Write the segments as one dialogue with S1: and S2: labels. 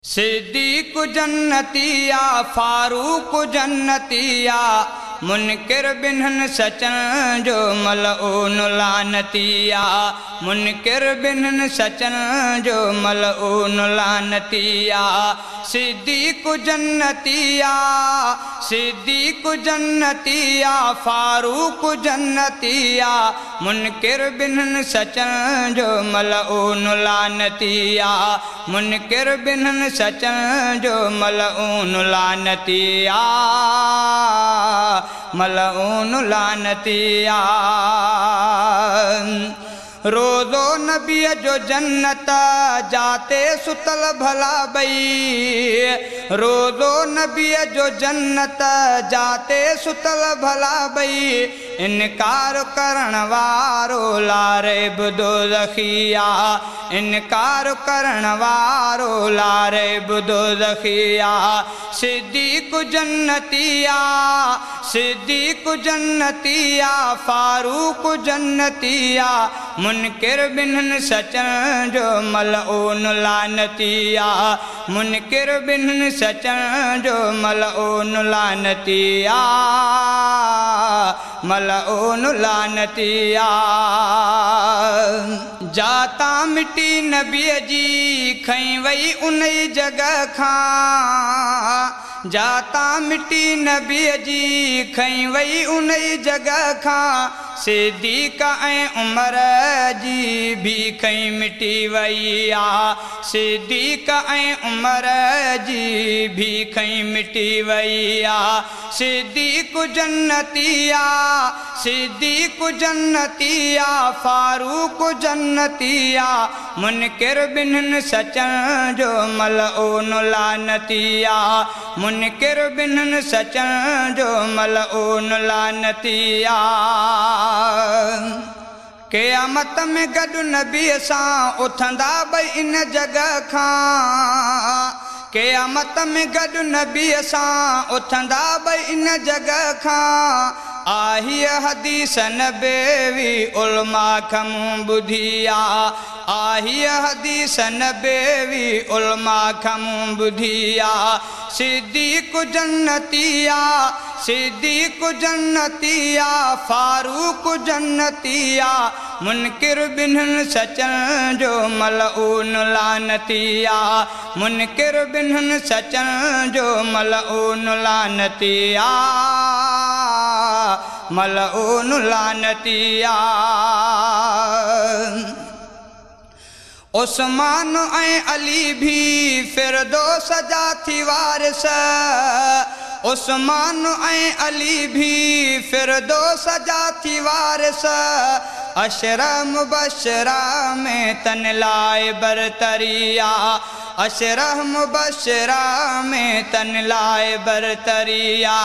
S1: सिद्दीक जन्नतिया फारूक जन्नतिया मुनकिर बिन्हन सचन जो मलऊन लानतिया मुनकिर बिन्हन सचन जो मलऊन लानतिया सिद्दीक जन्नतिया सिद्दीक जन्नतिया फारूक जन्नतिया मुनकिर बिन्हन सचन जो मलऊन लानतिया मुनकिर बिन्हन सचन जो मलऊन लानतिया मलऊन लानतिया। रोज़ो नबी जो जन्नत जाते सुतल भला बई रोज़ो नबी जो जन्नत जाते सुतल भला बई इनकार करण वारो लारे बुदो ज़खिया इनकार करण वारो लारे बुदो ज़खिया। सिद्दीक जन्नतिया सिद्दीक जन्नतिया फारूक जन्नतिया मुनकिर बिन्हन सचन जो मलऊन लानतिया मुनकिर बिन्हन सचन जो मलऊन लानतिया मलऊन लानतिया। जाता मिटी नबी जी खई वई उनई जगह खां जाता मिटी नबी जी खई वई उनई जगह खां सिद्दीक ऐं उमर जी भी खई मिटी वई आ सिद्दीक ऐं उमर जी भी खई मिटी वई आ। सिद्दीक जन्नतिया सिद्दीक जन्नतिया फारूक जन्नतिया मुनकिर बिन्हन सचन जो मलऊन लानतिया मुनकिर बिन्हन सचन जो मलऊन लानतिया। क़यामत में गॾु नबीअ सां उथंदा ॿई इन जगह खां क़यामत में गॾु नबीअ सां उथंदा ॿई इन जगह खां आही हदीस नबेवी उलमा खमूं ॿुधिया आही हदीस नबेवी उलमा खमूं ॿुधिया। सिद्दीक जन्नतिया सिद्दीक जन्नतिया फारूक जन्नतिया मुनकिर बिन्हन सचन जो मलऊन लानतिया मुनकिर बिन्हन सचन जो मलऊन लानतिया मलऊन लानतिया। उस्मान ऐं अली भी फिरदौस जा थी वारिस उस्मान ऐं अली भी फिरदौस जा थी वारिस अशरा मुबशरा में तन लाए बरतरिया अशरा मुबशरा में तन लाए बरतरिया।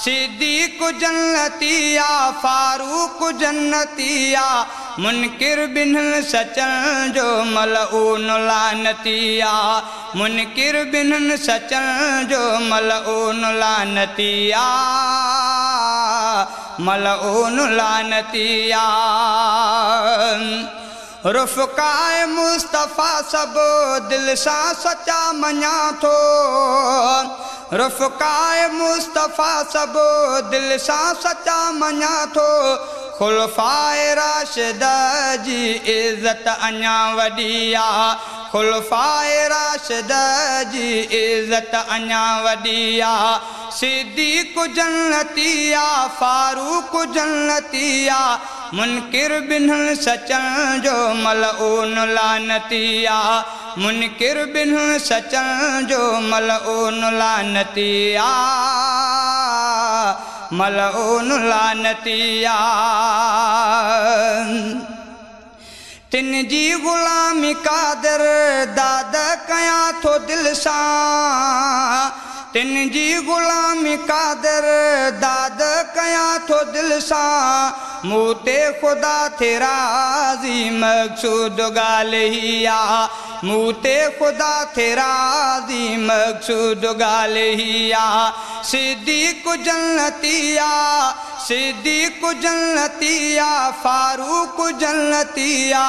S1: सिद्दीक जन्नतिया फारूक जन्नतिया मुनकिर बिन्हन सचन जो मलऊन लानतिया मुनकिर बिन्हन सचन जो मलऊन लानतिया मलऊन लानतिया। रुफ़काए मुस्तफ़ा सब दिल सां सचा मञा थो रुफ़काए मुस्तफ़ा सब दिल सां सचा मञा थो खुलफ़ाए राशिद जी इज़्ज़त अञा वॾी आ खुलफ़ाए राशिद जी इज़्ज़त अञा वॾी आ। सिद्दीक जन्नतिया फारूक जन्नतिया मुनकिर बिन्हन सचन जो मलऊन लानतिया मुनकिर बिन्हन सचन जो मलऊन लानतिया मलऊन लानतिया। तिन जी ग़ुलामी क़ादिर दाद कयां थो दिल सां तिन जी ग़ुलामी क़ादिर दाद कयां थो दिल सां मूं ते ख़ुदा थे राज़ी मक़सूद ॻाल्हि ही आ मूं ते ख़ुदा थे राज़ी मक़सूद ॻाल्हि ही आ। सिद्दीक जन्नतिया सिद्दीक जन्नतिया फारूक जन्नतिया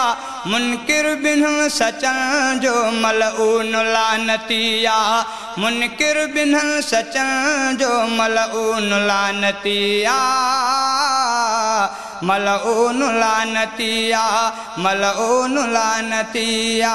S1: मुनकिर बिन्हन सचन जो मलऊन लानतिया मुनकिर बिन्हन सचन जो मलऊन लानतिया मलऊन लानतिया मलऊन लानतिया।